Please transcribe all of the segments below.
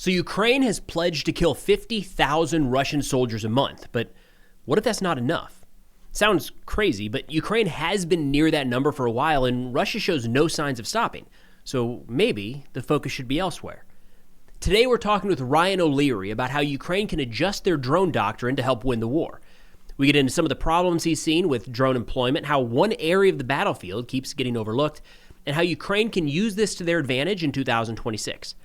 So Ukraine has pledged to kill 50,000 Russian soldiers a month, but what if that's not enough? Sounds crazy, but Ukraine has been near that number for a while, and Russia shows no signs of stopping. So maybe the focus should be elsewhere. Today we're talking with Ryan O'Leary about how Ukraine can adjust their drone doctrine to help win the war. We get into some of the problems he's seen with drone employment, how one area of the battlefield keeps getting overlooked, and how Ukraine can use this to their advantage in 2026.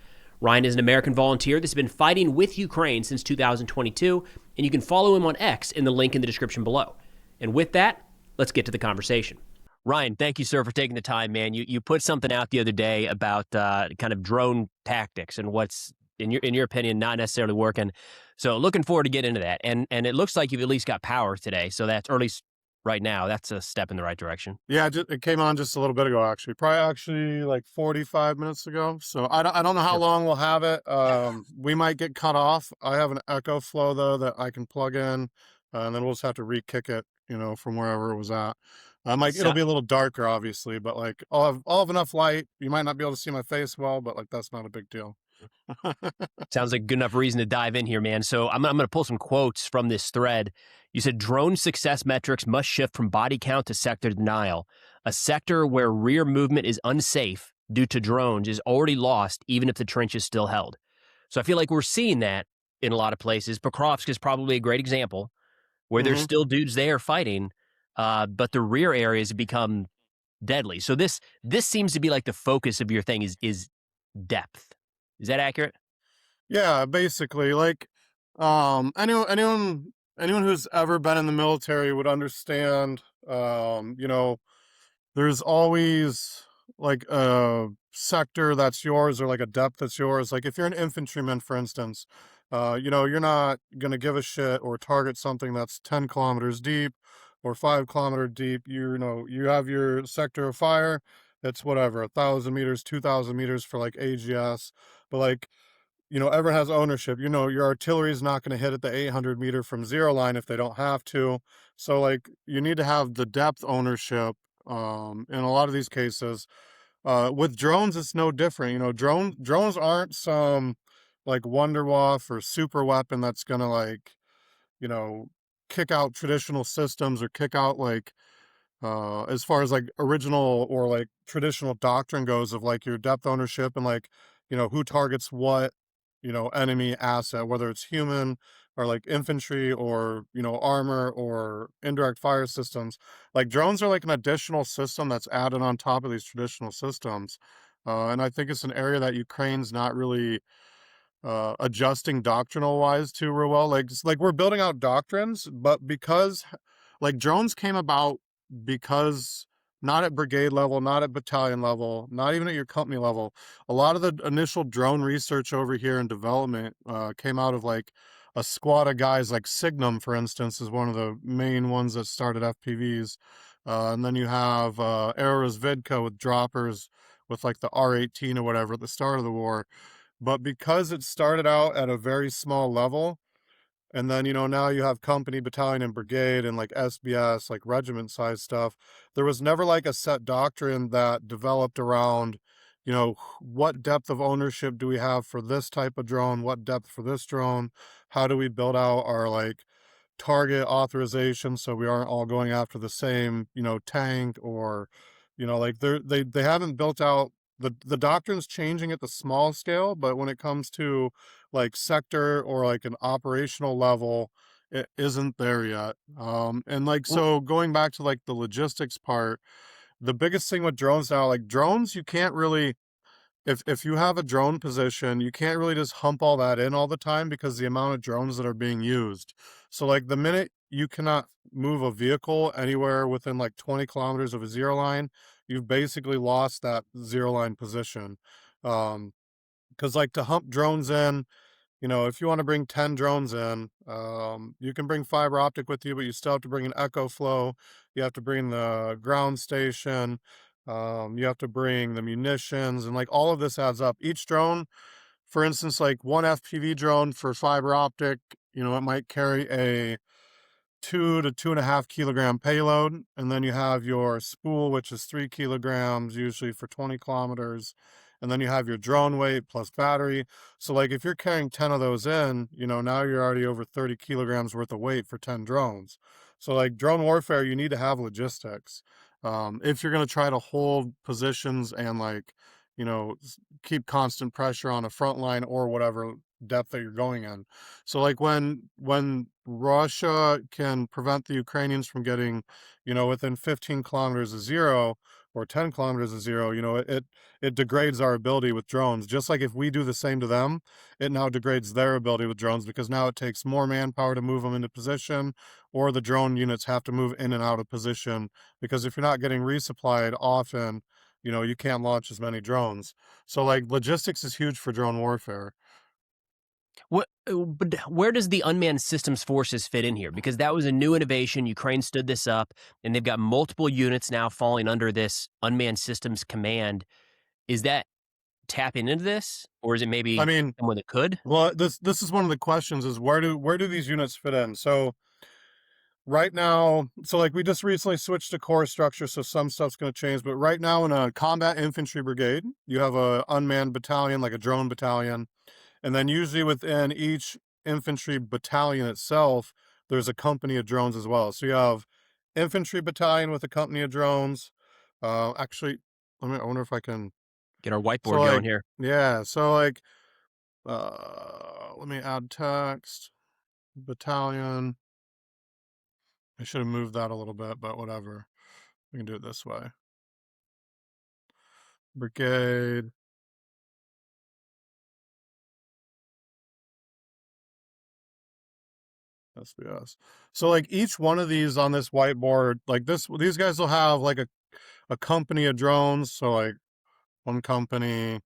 Ryan is an American volunteer that's been fighting with Ukraine since 2022, and you can follow him on X in the link in the description below. And with that, let's get to the conversation. Ryan, thank you, sir, for taking the time, man. You put something out the other day about kind of drone tactics and what's, in your opinion, not necessarily working. So looking forward to get into that. And it looks like you've at least got power today. So that's, or at least right now, that's a step in the right direction. Yeah, it came on just a little bit ago, actually. Probably like 45 minutes ago. So I don't know how long we'll have it. We might get cut off. I have an echo flow, though, that I can plug in. And then we'll just have to re-kick it, from wherever it was at. It'll be a little darker, obviously, but like I'll have enough light. You might not be able to see my face well, but like that's not a big deal. Sounds like a good enough reason to dive in here, man. So I'm going to pull some quotes from this thread. You said drone success metrics must shift from body count to sector denial. A sector where rear movement is unsafe due to drones is already lost, even if the trench is still held. So I feel like we're seeing that in a lot of places. Pokrovsk is probably a great example where there's still dudes there fighting, but the rear areas have become deadly. So this seems to be like the focus of your thing is depth. Is that accurate? Yeah, basically, like anyone who's ever been in the military would understand. There's always like a sector that's yours or like a depth that's yours. Like if you're an infantryman, for instance, you're not gonna give a shit or target something that's 10 kilometers deep or 5 kilometer deep. You have your sector of fire. It's whatever, 1,000 meters, 2,000 meters for like AGS, but like everyone has ownership. Your artillery is not going to hit at the 800-meter from zero line if they don't have to. So like you need to have the depth ownership. In a lot of these cases, with drones, it's no different. Drones aren't some like Wunderwaffe or super weapon that's gonna like, you know, kick out traditional systems or kick out like as far as like original or like traditional doctrine goes of like your depth ownership and like who targets what enemy asset, whether it's human or like infantry or armor or indirect fire systems. Like drones are like an additional system that's added on top of these traditional systems, and I think it's an area that Ukraine's not really adjusting doctrinal wise to real well. Like we're building out doctrines, but because like drones came about because not at brigade level, not at battalion level, not even at your company level. A lot of the initial drone research over here in development came out of like a squad of guys like Signum, for instance, is one of the main ones that started FPVs. And then you have Aero's Vidka with droppers with like the R-18 or whatever at the start of the war. But because it started out at a very small level, and then, now you have company, battalion, and brigade, and like SBS, like regiment size stuff. There was never like a set doctrine that developed around, what depth of ownership do we have for this type of drone? What depth for this drone? How do we build out our like target authorization so we aren't all going after the same, tank or, like they haven't built out the doctrine's changing at the small scale, but when it comes to like sector or like an operational level, it isn't there yet. And like, so going back to like the logistics part, the biggest thing with drones now, like drones, you can't really, if you have a drone position, you can't really just hump all that in all the time because the amount of drones that are being used. So like the minute you cannot move a vehicle anywhere within like 20 kilometers of a zero line, you've basically lost that zero line position. Because like to hump drones in, if you want to bring 10 drones in, you can bring fiber optic with you, but you still have to bring an echo flow. You have to bring the ground station. You have to bring the munitions, and like all of this adds up. Each drone, for instance, like one FPV drone for fiber optic, it might carry a 2 to 2.5 kilogram payload. And then you have your spool, which is 3 kilograms, usually for 20 kilometers. and then you have your drone weight plus battery. So like if you're carrying 10 of those in, now you're already over 30 kilograms worth of weight for 10 drones. So like drone warfare, you need to have logistics. If you're going to try to hold positions and like, keep constant pressure on a front line or whatever depth that you're going in. So like when Russia can prevent the Ukrainians from getting, within 15 kilometers of zero or 10 kilometers of zero, it degrades our ability with drones. Just like if we do the same to them, it now degrades their ability with drones, because now it takes more manpower to move them into position, or the drone units have to move in and out of position, because if you're not getting resupplied often, you can't launch as many drones. So like logistics is huge for drone warfare. But where does the unmanned systems forces fit in here? Because that was a new innovation. Ukraine stood this up, and they've got multiple units now falling under this unmanned systems command. Is that tapping into this, or is it I maybe mean, someone that could? well, this is one of the questions: is where do these units fit in? So right now, so like we just recently switched to core structure, so some stuff's going to change. But right now, in a combat infantry brigade, you have a unmanned battalion, like a drone battalion, and then usually within each infantry battalion itself, there's a company of drones as well. So you have infantry battalion with a company of drones. Actually, I wonder if I can. Get our So whiteboard going like, here. yeah. So like, let me add text. Battalion. I should have moved that a little bit, but whatever. We can do it this way. Brigade. SBS. So like each one of these on this whiteboard, like these guys will have like a company of drones. So like one company,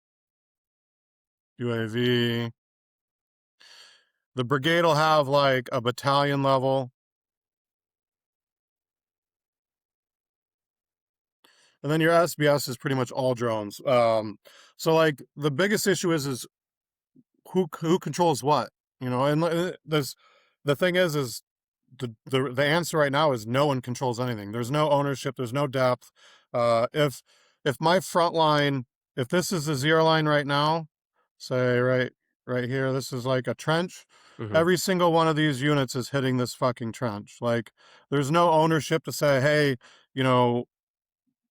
UAV. The brigade will have like a battalion level. And then your SBS is pretty much all drones. So like the biggest issue is who controls what, and the thing is the answer right now is no one controls anything. There's no ownership, there's no depth. If my front line, if this is the zero line right now, say right here, this is like a trench. Mm-hmm. Every single one of these units is hitting this fucking trench. Like there's no ownership to say, hey, you know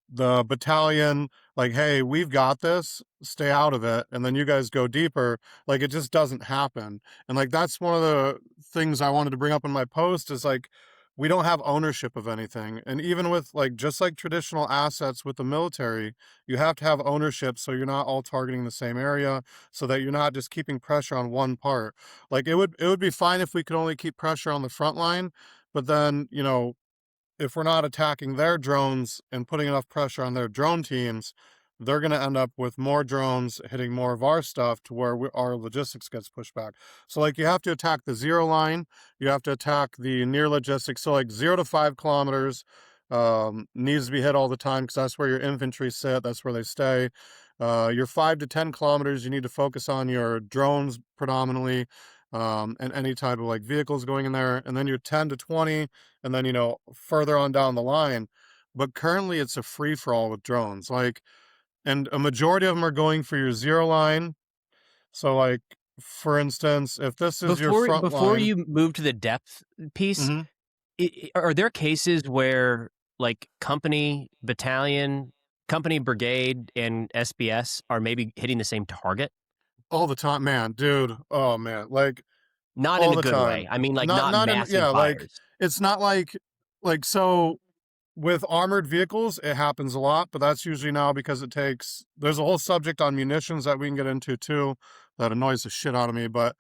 the battalion, like, hey, we've got this, stay out of it, and then you guys go deeper. Like it just doesn't happen. And like that's one of the things I wanted to bring up in my post, is like we don't have ownership of anything. And even with like just like traditional assets with the military, you have to have ownership, so you're not all targeting the same area, so that you're not just keeping pressure on one part. Like it would be fine if we could only keep pressure on the front line, but then if we're not attacking their drones and putting enough pressure on their drone teams, they're going to end up with more drones hitting more of our stuff, to where our logistics gets pushed back. So like you have to attack the zero line, you have to attack the near logistics. So like 0 to 5 kilometers needs to be hit all the time, because that's where your infantry sit, that's where they stay. Your 5 to 10 kilometers, you need to focus on your drones predominantly, and any type of like vehicles going in there. And then your 10 to 20, and then further on down the line. But currently it's a free-for-all with drones, like, and a majority of them are going for your zero line. So like, for instance, if this is your front Before line. you move to the depth piece, Mhm. are there cases where like company, battalion, company, brigade, and SBS are maybe hitting the same target? All the time, man, dude, oh man, like Not in all a the good way. time. I mean, like not not not in massing Yeah, like fires. it's not like so with armored vehicles, it happens a lot, but that's usually now because there's a whole subject on munitions that we can get into too, that annoys the shit out of me. But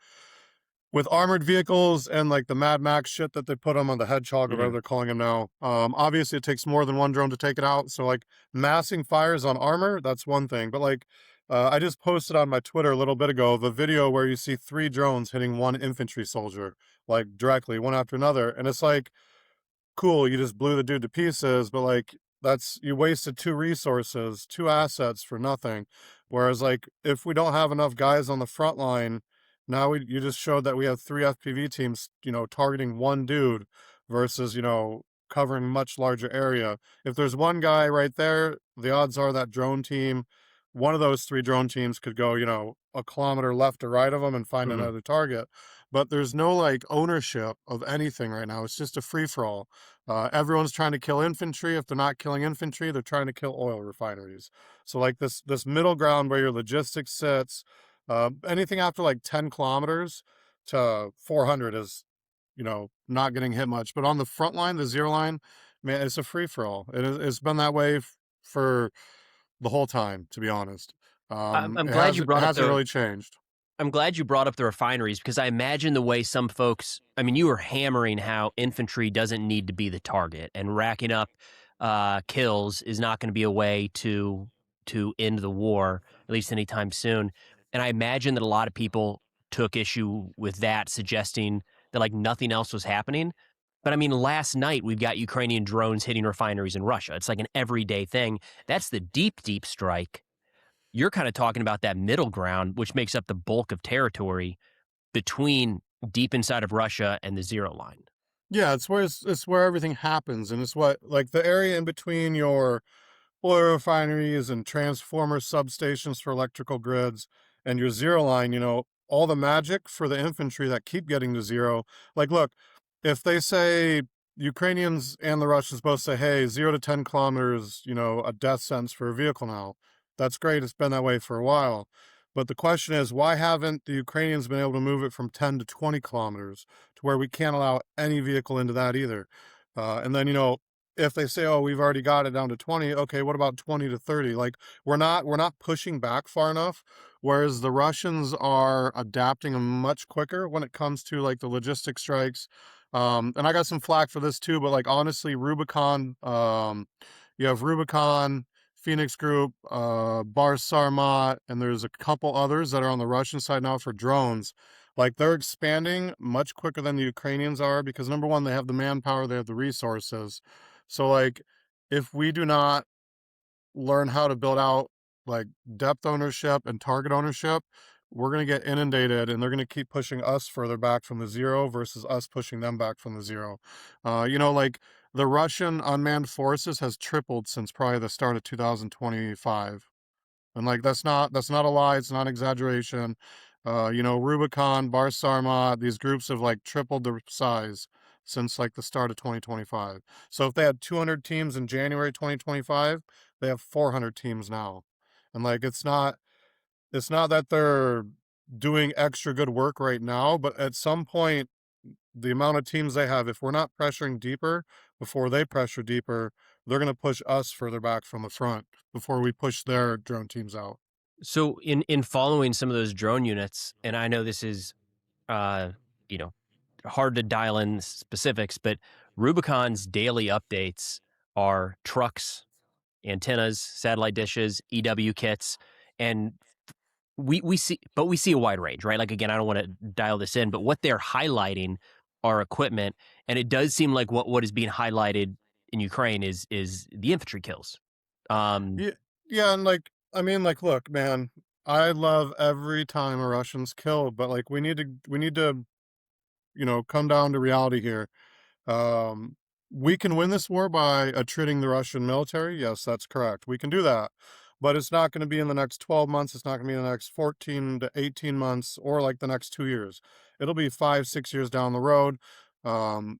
with armored vehicles and like the Mad Max shit that they put them on, the Hedgehog or whatever Mhm. they're calling him now, obviously it takes more than one drone to take it out. So like massing fires on armor, that's one thing. But like, I just posted on my Twitter a little bit ago the video where you see 3 drones hitting one infantry soldier, like directly, one after another. And it's like, cool, you just blew the dude to pieces, but like you wasted 2 resources, 2 assets for nothing. Whereas like if we don't have enough guys on the front line, now you just showed that we have 3 FPV teams, targeting one dude versus, covering much larger area. If there's one guy right there, the odds are that drone team one of those three drone teams could go, a kilometer left or right of them and find Mhm. another target. But there's no like ownership of anything right now. It's just a free for all. Everyone's trying to kill infantry. If they're not killing infantry, they're trying to kill oil refineries. So like this middle ground where your logistics sits, anything after like 10 kilometers to 400 is, not getting hit much. But on the front line, the zero line, man, it's a free for all. It's been that way for the whole time, to be honest. I'm It glad you hasn't it brought up hasn't the really changed. I'm glad you brought up the refineries because I imagine the way some folks, I mean, you were hammering how infantry doesn't need to be the target, and racking up kills is not going to be a way to end the war, at least anytime soon. And I imagine that a lot of people took issue with that, suggesting that like nothing else was happening. But I mean, last night we've got Ukrainian drones hitting refineries in Russia. It's like an everyday thing. That's the deep, deep strike. You're kind of talking about that middle ground, which makes up the bulk of territory between deep inside of Russia and the zero line. Yeah, it's where everything happens, and it's what like the area in between your oil refineries and transformer substations for electrical grids and your zero line, all the magic for the infantry that keep getting to zero. Like, look, if they say Ukrainians and the Russians both say, hey, 0 to 10 kilometers, a death sentence for a vehicle now, that's great. It's been that way for a while. But the question is, why haven't the Ukrainians been able to move it from 10 to 20 kilometers to where we can't allow any vehicle into that either? And then, if they say, oh, we've already got it down to 20, okay, what about 20 to 30? Like we're not pushing back far enough, whereas the Russians are adapting much quicker when it comes to like the logistic strikes. And I got some flack for this too, but like honestly, Rubicon, you have Rubicon, Phoenix Group, Bar Sarmat, and there's a couple others that are on the Russian side now for drones. Like they're expanding much quicker than the Ukrainians are because number one, they have the manpower, they have the resources. So like if we do not learn how to build out like depth ownership and target ownership, we're going to get inundated and they're going to keep pushing us further back from the zero versus us pushing them back from the zero. Like the Russian unmanned forces has tripled since probably the start of 2025. And like that's not a lie, it's not exaggeration. Rubicon, Bar Sarma, these groups have like tripled their size since like the start of 2025. So if they had 200 teams in January 2025, they have 400 teams now. And like it's not that they're doing extra good work right now, but at some point the amount of teams they have, if we're not pressuring deeper before they pressure deeper, they're going to push us further back from the front before we push their drone teams out. So in following some of those drone units, and I know this is uh, you know, hard to dial in specifics, but Rubicon's daily updates are trucks, antennas, satellite dishes, EW kits, and we see a wide range, right? Like again, I don't want to dial this in, but what they're highlighting are equipment, and it does seem like what is being highlighted in Ukraine is the infantry kills. Um, Yeah, yeah, and like I mean, like, look, man, I love every time a Russian's killed, but like we need to come down to reality here. Um, we can win this war by attriting the Russian military. Yes, that's correct. We can do that. But it's not going to be in the next 12 months. It's not going to be in the next 14 to 18 months or like the next 2 years. It'll be 5, 6 years down the road. Um,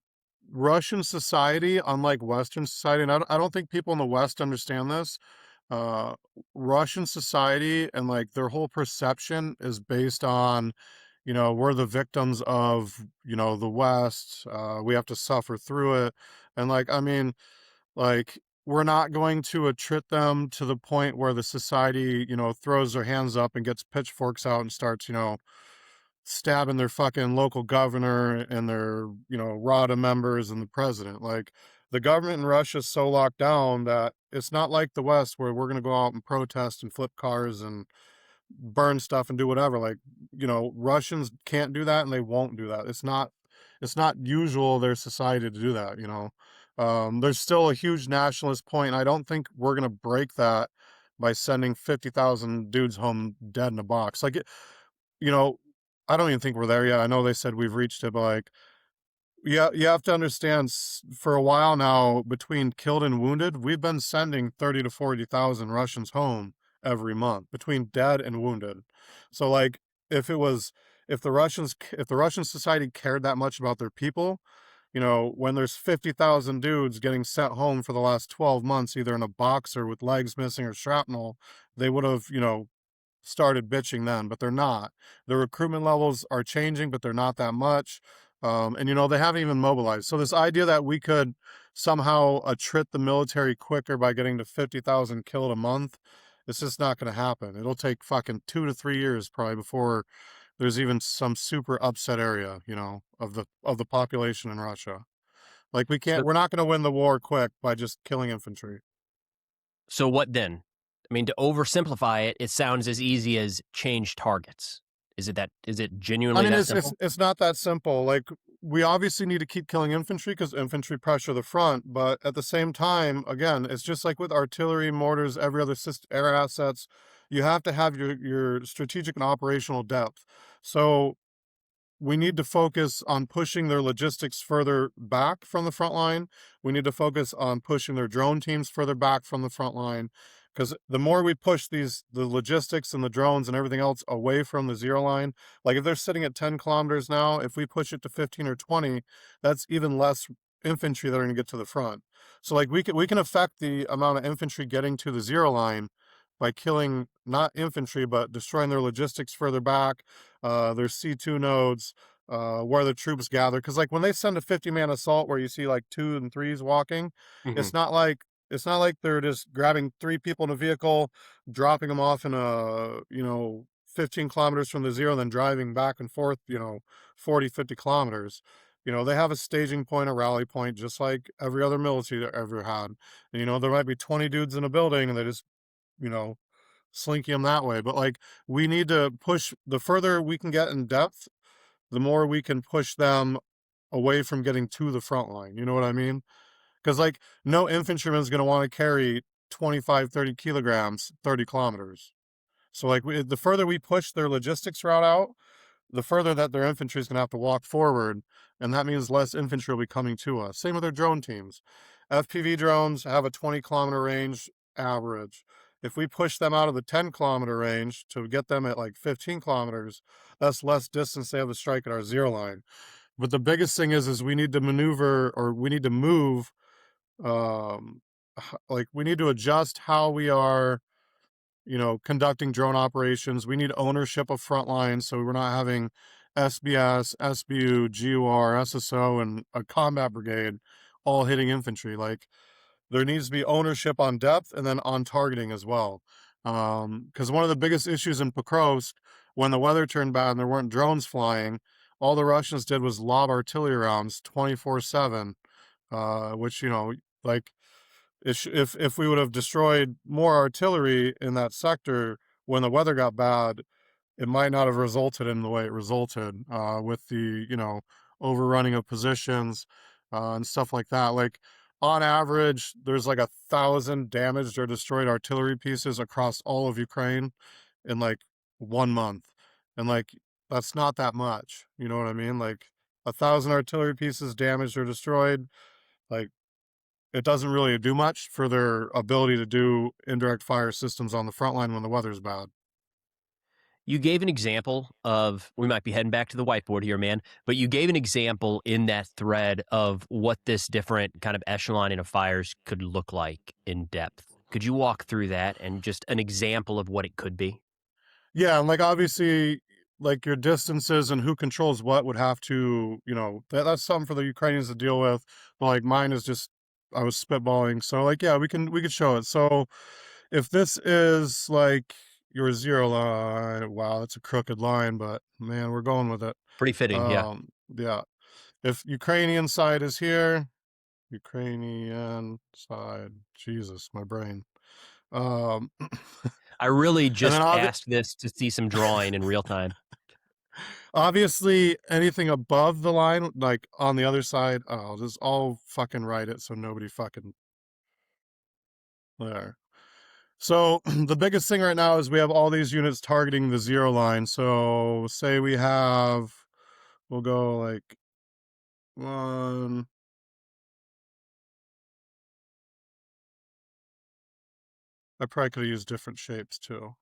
Russian society, unlike Western society, and I don't think people in the West understand this. Uh, Russian society and like their whole perception is based on we're the victims of, the West. We have to suffer through it. And like, I mean, like, we're not going to attrit them to the point where the society, throws their hands up and gets pitchforks out and starts, stabbing their fucking local governor and their, RADA members and the president. Like, the government in Russia is so locked down that it's not like the West where we're going to go out and protest and flip cars and burn stuff and do whatever. Like, Russians can't do that and they won't do that. It's not usual their society to do that, there's still a huge nationalist point. I don't think we're gonna break that by sending 50,000 dudes home dead in a box. Like you know, I don't even think we're there yet. I know they said we've reached it, but like, yeah, you have to understand. For a while now, between killed and wounded, we've been sending 30 to 40,000 Russians home every month between dead and wounded. So like if it was if the Russian society cared that much about their people, you know, when there's 50,000 dudes getting sent home for the last 12 months, either in a boxer with legs missing or shrapnel, they would have, you know, started bitching then, but they're not. The recruitment levels are changing, but they're not that much. And, you know, they haven't even mobilized. So this idea that we could somehow attrit the military quicker by getting to 50,000 killed a month, it's just not going to happen. It'll take fucking 2 to 3 years probably before there's even some super upset area, you know, of the population in Russia. Like So we're not going to win the war quick by just killing infantry. so what then? I mean, to oversimplify it, it sounds as easy as change targets. Is it I genuinely mean, that it's simple? it's not that simple. Like we obviously need to keep killing infantry because infantry pressure the front, but at the same time, again, it's just like with artillery, mortars, every other system, air assets. You have to have your strategic and operational depth. So we need to focus on pushing their logistics further back from the front line. We need to focus on pushing their drone teams further back from the front line. Because the more we push the logistics and the drones and everything else away from the zero line, like if they're sitting at 10 kilometers now, if we push it to 15 or 20, that's even less infantry that are going to get to the front. So like we can affect the amount of infantry getting to the zero line by killing not infantry but destroying their logistics further back, their C2 nodes, where the troops gather. Because like when they send a 50-man assault where you see like 2 and 3s walking, Mhm. it's not like they're just grabbing 3 people in a vehicle, dropping them off in a, you know, 15 kilometers from the zero, and then driving back and forth, you know, 40, 50 kilometers. You know, they have a staging point, a rally point, just like every other military that ever had. And, you know, there might be 20 dudes in a building and they just, you know, slinky them that way. But like we need to push the further we can get in depth, the more we can push them away from getting to the front line. You know what I mean? Because like no infantryman is going to want to carry 25, 30 kilograms, 30 kilometers. So like the further we push their logistics route out, the further that their infantry is going to have to walk forward, and that means less infantry will be coming to us. Same with their drone teams. FPV drones have a 20-kilometer range average. If we push them out of the 10-kilometer range to get them at like 15 kilometers, that's less distance they have to strike at our zero line. But the biggest thing is we need to maneuver, or we need to move, um, like we need to adjust how we are, you know, conducting drone operations. We need ownership of Frontline, so we're not having SBS, SBU, GUR, SSO, and a combat brigade all hitting infantry. Like there needs to be ownership on depth and then on targeting as well. Because one of the biggest issues in Pokrovsk, when the weather turned bad and there weren't drones flying, all the Russians did was lob artillery rounds 24/7, which, you know, like if we would have destroyed more artillery in that sector when the weather got bad, it might not have resulted in the way it resulted, with the, you know, overrunning of positions, and stuff like that. Like on average, there's like 1,000 damaged or destroyed artillery pieces across all of Ukraine in like 1 month, and like that's not that much. You know what I mean? Like 1,000 artillery pieces damaged or destroyed. Like it doesn't really do much for their ability to do indirect fire systems on the front line when the weather's bad. You gave an example of we might be heading back to the whiteboard here, man, but you gave an example in that thread of what this different kind of echelon of fires could look like in depth. Could you walk through that and just an example of what it could be? Yeah, and like obviously, like your distances and who controls what would have to, you know, that's something for the Ukrainians to deal with. But like mine is just, I was spitballing. So like, yeah, we could show it. So if this is like your zero line, wow, that's a crooked line, but man, we're going with it. Pretty fitting, yeah. Yeah. If Ukrainian side is here, Ukrainian side, Jesus, my brain. Um, I really and then just asked this to see some drawing in real time. obviously anything above the line, like on the other side, I'll just all fucking write it so nobody fucking there. So the biggest thing right now is we have all these units targeting the zero line. So say we have, we'll go like 1, I probably could have used different shapes too.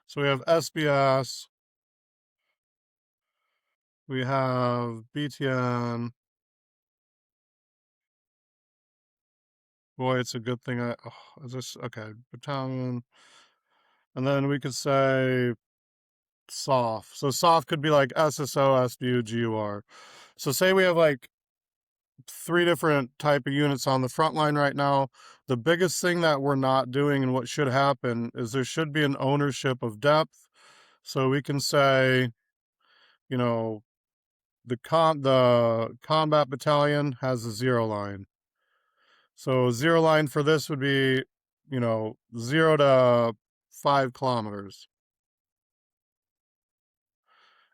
So we have SBS, we have BTN. Boy, it's a good thing is this, okay, battalion. And then we could say SOF. So SOF could be like SSO, SBU, GUR. So say we have like 3 different type of units on the front line right now. The biggest thing that we're not doing and what should happen is there should be an ownership of depth. So we can say, you know, the combat battalion has a 0 line. So 0 line for this would be, 0 to 5 kilometers.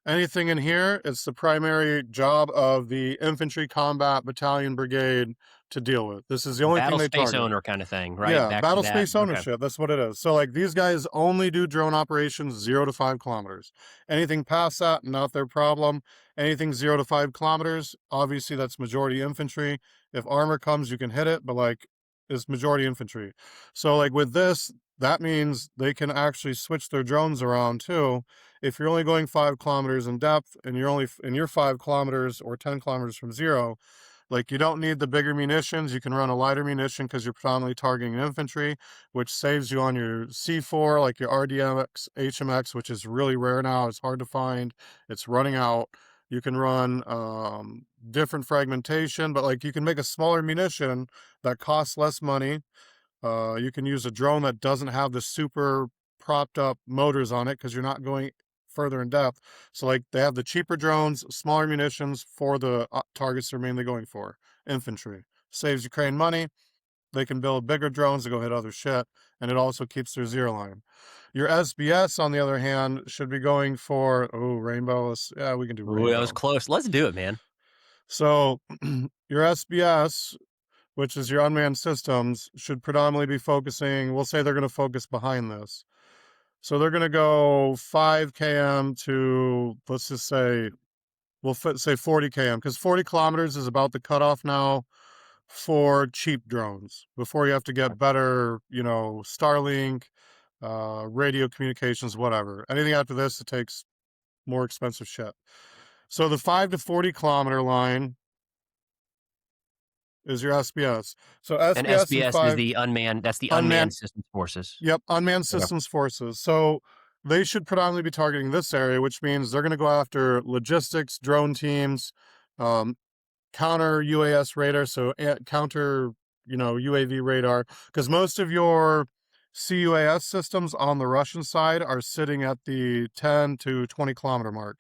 Anything in here, it's the primary job of the infantry combat battalion brigade to deal with. This is the only thing Battle they space target. owner kind of thing, right? Yeah, Back to battle that. space Okay. ownership. That's what it is. So, like, these guys only do drone operations 0 to 5 kilometers. Anything past that, not their problem. Anything 0 to 5 kilometers, obviously that's majority infantry. If armor comes, you can hit it, but like, it's majority infantry. So, like, with this, that means they can actually switch their drones around too. If you're only going 5 kilometers in depth and you're 5 kilometers or 10 kilometers from 0, like, you don't need the bigger munitions. You can run a lighter munition because you're predominantly targeting infantry, which saves you on your C4, like your RDMX, HMX, which is really rare now. It's hard to find. It's running out. You can run different fragmentation, but like, you can make a smaller munition that costs less money. You can use a drone that doesn't have the super propped up motors on it because you're not going further in depth. So like, they have the cheaper drones, smaller munitions for the targets they're mainly going for. Infantry. Saves Ukraine money. They can build bigger drones to go hit other shit, and it also keeps their 0 line. Your SBS, on the other hand, should be going for, rainbow. Yeah, we can do Ooh, that was rainbow. close. Let's do it, man. So your SBS, which is your unmanned systems, should predominantly be focusing, we'll say they're going to focus behind this. So they're going to go 5 km to, let's just say, we'll say 40 km, because 40 kilometers is about the cutoff now for cheap drones before you have to get better, Starlink, radio communications, whatever. Anything after this, it takes more expensive shit. So the 5 to 40 kilometer line is your SBS. So And SBS and SBS is 5 the unmanned. That's the unmanned. unmanned systems forces. Yep, unmanned Okay. systems forces. So they should predominantly be targeting this area, which means they're going to go after logistics, drone teams, um, counter UAS radar, so counter, UAV radar, because most of your CUAS systems on the Russian side are sitting at the 10 to 20 kilometer mark.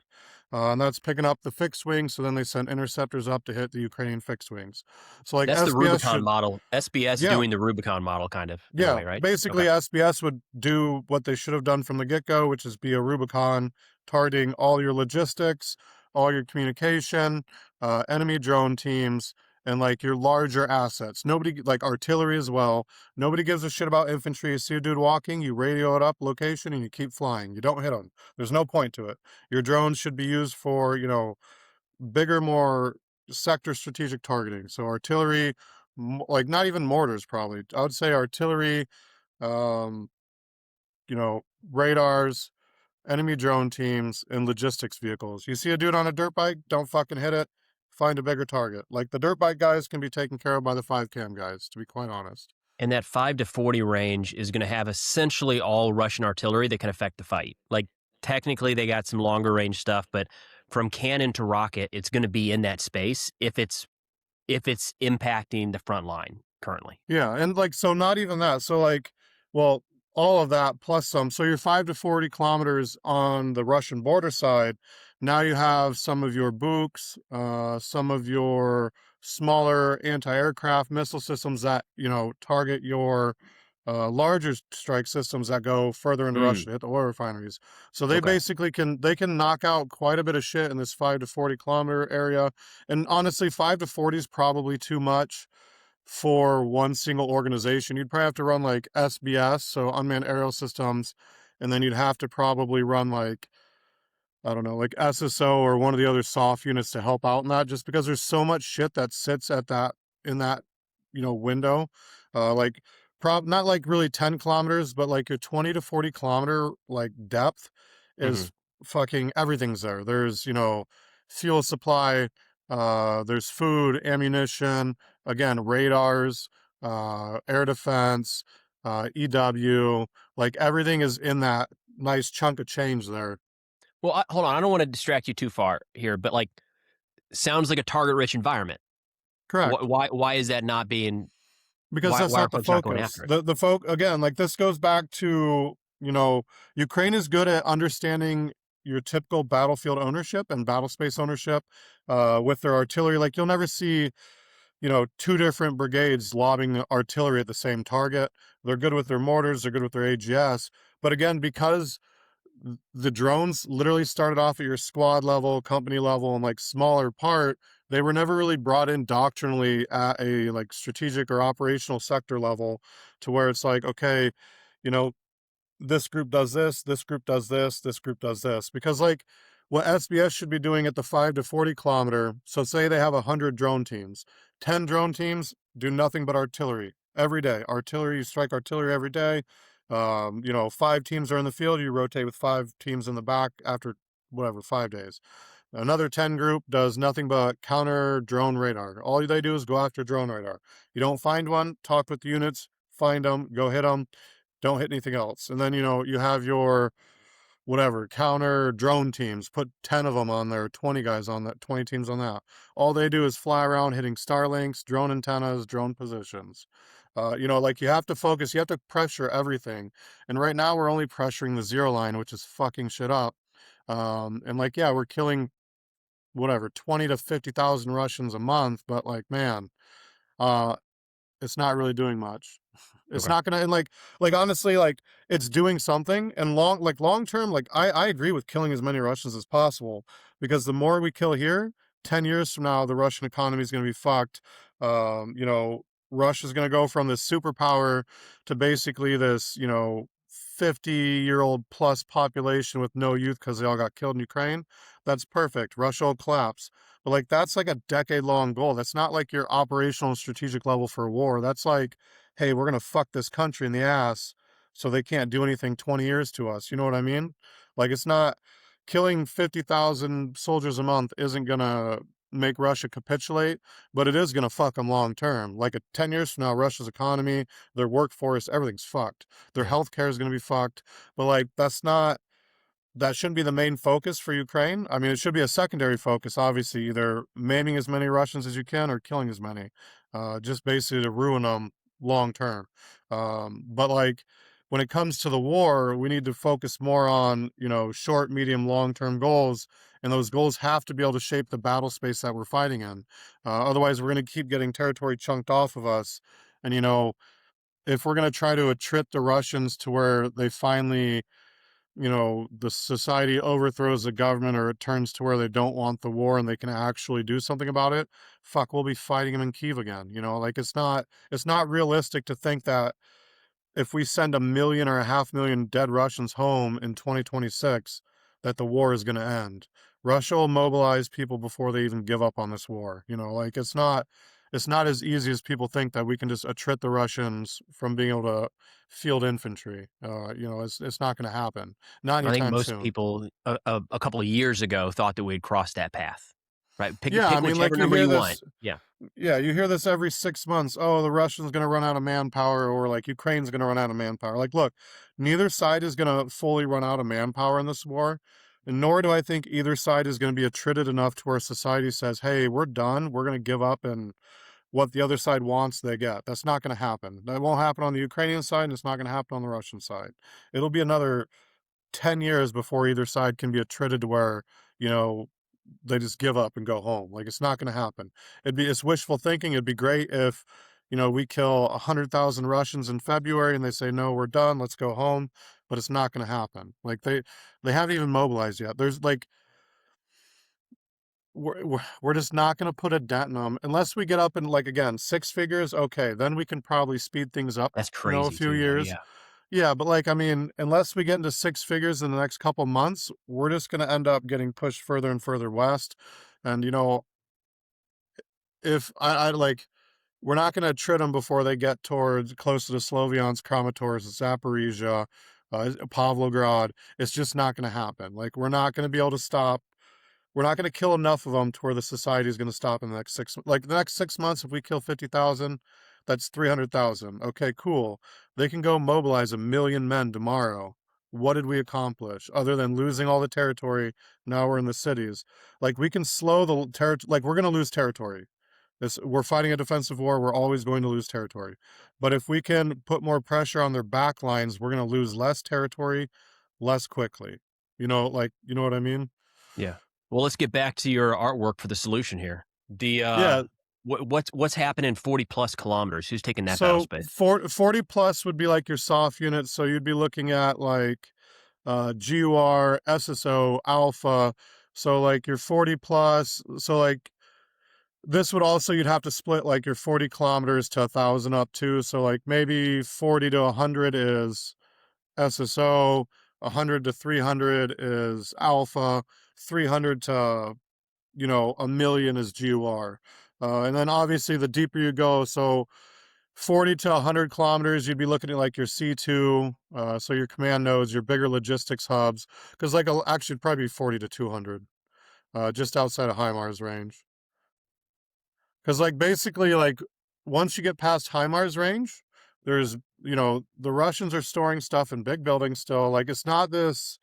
And that's picking up the fixed wings, so then they send interceptors up to hit the Ukrainian fixed wings. So like, That's the SBS Rubicon should, model. SBS yeah, doing the Rubicon model, kind of, in a yeah, way, right? basically Okay. SBS would do what they should have done from the get-go, which is be a Rubicon targeting all your logistics, all your communication, enemy drone teams, and like your larger assets. Nobody, like artillery as well. Nobody gives a shit about infantry. You see a dude walking, you radio it up location, and you keep flying. You don't hit them. There's no point to it. Your drones should be used for, bigger, more sector strategic targeting. So artillery, like not even mortars, probably. I would say artillery, um, radars, enemy drone teams, and logistics vehicles. You see a dude on a dirt bike, don't fucking hit it. Find a bigger target. Like, the dirt bike guys can be taken care of by the 5 cam guys, to be quite honest. And that 5 to 40 range is going to have essentially all Russian artillery that can affect the fight. Like, technically, they got some longer range stuff, but from cannon to rocket, it's going to be in that space if it's impacting the front line currently. Yeah, and like, so not even that. So like, well, all of that plus some. So you're 5 to 40 kilometers on the Russian border side. Now you have some of your Buks, some of your smaller anti-aircraft missile systems that, target your larger strike systems that go further into Russia, hit the oil refineries. So they Okay. basically they can knock out quite a bit of shit in this 5 to 40 kilometer area. And honestly, 5 to 40 is probably too much for one single organization. You'd probably have to run like SBS, so unmanned aerial systems, and then you'd have to probably run like, I don't know, like SSO or one of the other soft units to help out in that, just because there's so much shit that sits at that, in that, window. Like, not like really 10 kilometers, but like your 20 to 40 kilometer like depth Hmm. is fucking everything's there. There's, fuel supply, there's food, ammunition, again, radars, air defense, EW, like everything is in that nice chunk of change there. Well, hold on. I don't want to distract you too far here, but like, sounds like a target-rich environment. Correct. Why is that not being? Because Why that's are not the folks not going focus. after it? The folk again, like this goes back to, Ukraine is good at understanding your typical battlefield ownership and battle space ownership with their artillery. Like you'll never see, two different brigades lobbing artillery at the same target. They're good with their mortars, they're good with their AGS. But again, because the drones literally started off at your squad level, company level, and like smaller part, they were never really brought in doctrinally at a like strategic or operational sector level to where it's like, okay, you know, this group does this group does this group does this. Because like what SBS should be doing at the 5 to 40 kilometer, so say they have 100 drone teams, 10 drone teams do nothing but artillery every day. Artillery, you strike artillery every day. 5 teams are in the field, you rotate with 5 teams in the back after whatever, 5 days. Another 10 group does nothing but counter drone radar. All they do is go after drone radar. You don't find one, talk with the units, find them, go hit them, don't hit anything else. And then, you have your whatever counter drone teams, put 10 of them on there, 20 guys on that, 20 teams on that. All they do is fly around hitting Starlinks, drone antennas, drone positions. Like you have to focus, you have to pressure everything. And right now we're only pressuring the zero line, which is fucking shit up. And like, yeah, we're killing whatever, 20 to 50,000 Russians a month, but like, man, uh, it's not really doing much. It's Okay. not gonna, and like honestly, like it's doing something, and long term, like I agree with killing as many Russians as possible, because the more we kill here, 10 years from now, the Russian economy is gonna be fucked. Russia's gonna go from this superpower to basically this, 50-year-old plus population with no youth because they all got killed in Ukraine. That's perfect. Russia will collapse. But like that's like a decade long goal. That's not like your operational and strategic level for war. That's like, hey, we're gonna fuck this country in the ass so they can't do anything 20 years to us. You know what I mean? Like it's not killing 50,000 soldiers a month isn't gonna make Russia capitulate, but it is gonna fuck them long term. Like 10 years from now, Russia's economy, their workforce, everything's fucked. Their Yeah. healthcare is gonna be fucked. But like that shouldn't be the main focus for Ukraine. I mean, it should be a secondary focus, obviously, either maiming as many Russians as you can or killing as many, just basically to ruin them long term. But like when it comes to the war, we need to focus more on, short, medium, long term goals. And those goals have to be able to shape the battle space that we're fighting in. Otherwise, we're going to keep getting territory chunked off of us. And, if we're going to try to attrit the Russians to where they finally, the society overthrows the government or it turns to where they don't want the war and they can actually do something about it, fuck, we'll be fighting them in Kiev again. Like it's not realistic to think that if we send 1 million or 500,000 dead Russians home in 2026, that the war is going to end. Russia will mobilize people before they even give up on this war. Like it's not as easy as people think that we can just attrit the Russians from being able to field infantry. It's not going to happen. Not I think anytime most soon. people a couple of years ago thought that we'd cross that path, right? Pick Yeah, I pick mean, whichever like you number hear you want. this. Yeah, Yeah, you hear this every 6 months. Oh, the Russians going to run out of manpower, or like Ukraine's going to run out of manpower. Like, look, neither side is going to fully run out of manpower in this war, and nor do I think either side is going to be attrited enough to where society says, "Hey, we're done. We're going to give up," and what the other side wants, they get. That's not going to happen. That won't happen on the Ukrainian side, and it's not going to happen on the Russian side. It'll be another 10 years before either side can be attrited to where, you know, they just give up and go home. Like it's not going to happen. It's wishful thinking. It'd be great if, we kill 100,000 Russians in February and they say, no, we're done. Let's go home. But it's not going to happen. Like they haven't even mobilized yet. There's like, we're just not going to put a dent in them unless we get up in like, again, six figures. Okay. Then we can probably speed things up, that's a crazy few too, though. years. Yeah, Yeah, but like, I mean, unless we get into six figures in the next couple months, we're just going to end up getting pushed further and further west. And, if I like, we're not going to trit them before they get towards close to the Sloviansk, Kramatorsk, Zaporizhia, Pavlograd. It's just not going to happen. Like, we're not going to be able to stop. We're not going to kill enough of them to where the society is going to stop in the next like the next 6 months. If we kill 50,000, that's 300,000. Okay, cool. They can go mobilize 1,000,000 men tomorrow. What did we accomplish other than losing all the territory? Now we're in the cities. Like, we can slow the territory. Like, we're going to lose territory. We're fighting a defensive war. We're always going to lose territory. But if we can put more pressure on their back lines, we're going to lose less territory less quickly. You know what I mean? Yeah. Well, let's get back to your artwork for the solution here. The Yeah. what's happening 40 plus kilometers? Who's taking that battle So space? 40 plus would be like your soft units. So you'd be looking at like GUR, SSO, Alpha. So like your 40 plus. So like this would also, you'd have to split like your 40 kilometers to 1,000 up too. So like maybe 40 to 100 is SSO, 100 to 300 is Alpha, 300 to 1,000,000 is GUR. And then obviously the deeper you go, so 40 to 100 kilometers, you'd be looking at like your C2, so your command nodes, your bigger logistics hubs, because like actually it'd probably be 40 to 200, just outside of HIMARS range. Because like basically like once you get past HIMARS range, there's, the Russians are storing stuff in big buildings still. Like, it's not this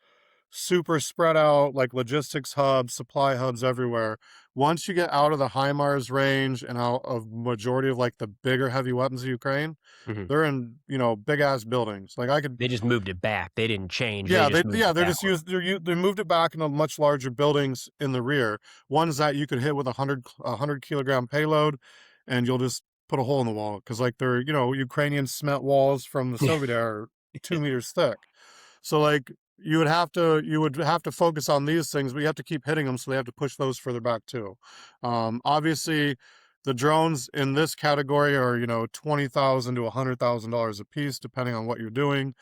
super spread out like logistics hubs, supply hubs everywhere. Once you get out of the HIMARS range and out of majority of like the bigger heavy weapons of Ukraine, Mhm. they're in, big ass buildings. Like, I could, They just moved it back. They didn't change. They yeah, just moved it they're just backward. they moved it back into much larger buildings in the rear. Ones that you could hit with a 100 kilogram payload, and you'll just put a hole in the wall because like they're Ukrainian cement walls from the Soviet era, are 2 meters thick. So like you would have to focus on these things, but you have to keep hitting them, so they have to push those further back too. Obviously, the drones in this category are $20,000 to $100,000 a piece, depending on what you're doing.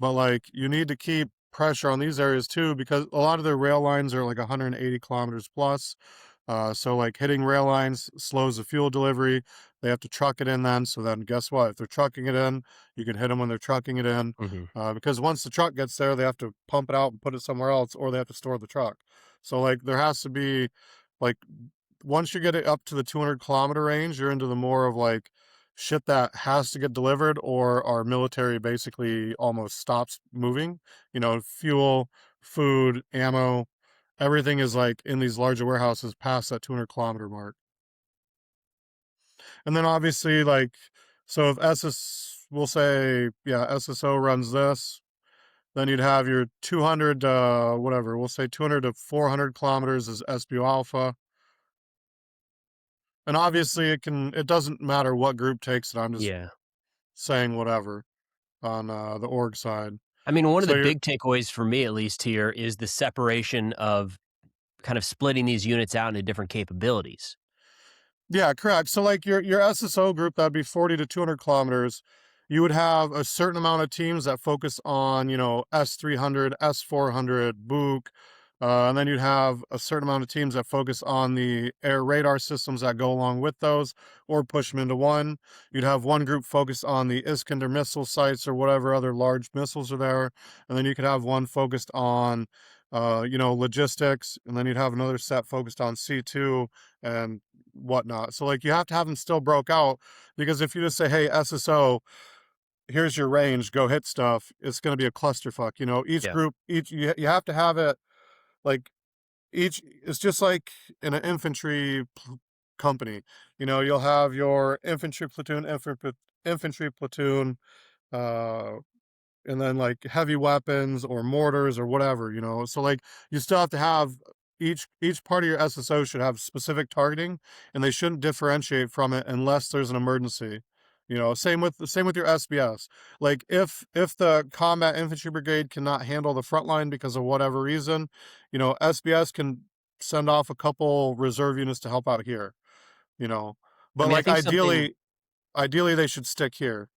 But like you need to keep pressure on these areas too, because a lot of their rail lines are like 180 kilometers plus. So like hitting rail lines slows the fuel delivery. They have to truck it in then. So then guess what? If they're trucking it in, you can hit them when they're trucking it in. Mhm. Because once the truck gets there, they have to pump it out and put it somewhere else, or they have to store the truck. So like there has to be like once you get it up to the 200-kilometer range, you're into the more of like shit that has to get delivered, or our military basically almost stops moving. Fuel, food, ammo, everything is like in these larger warehouses past that 200-kilometer mark. And then obviously like, so if we'll say, yeah, SSO runs this, then you'd have your 200, whatever, we'll say 200 to 400 kilometers is SBU Alpha. And obviously it doesn't matter what group takes it. I'm just Yeah. saying whatever on the org side. I mean, one of So the you're, big takeaways for me, at least here, is the separation of kind of splitting these units out into different capabilities. yeah, correct. So like your SSO group, that'd be 40 to 200 kilometers. You would have a certain amount of teams that focus on, S300, S400, Buk, and then you'd have a certain amount of teams that focus on the air radar systems that go along with those, or push them into one. You'd have one group focused on the Iskander missile sites or whatever other large missiles are there, and then you could have one focused on, logistics, and then you'd have another set focused on C2 and whatnot. So like you have to have them still broke out, because if you just say, hey, SSO, here's your range, go hit stuff, it's going to be a clusterfuck. Each Yeah. group, you have to have it like it's just like in an infantry company. You'll have your infantry platoon, uh, and then like heavy weapons or mortars or whatever. So like you still have to have each part of your SSO should have specific targeting, and they shouldn't differentiate from it unless there's an emergency. Same with your SBS. Like if the combat infantry brigade cannot handle the front line because of whatever reason, SBS can send off a couple reserve units to help out here. you know I but mean, I like think something ideally they should stick here.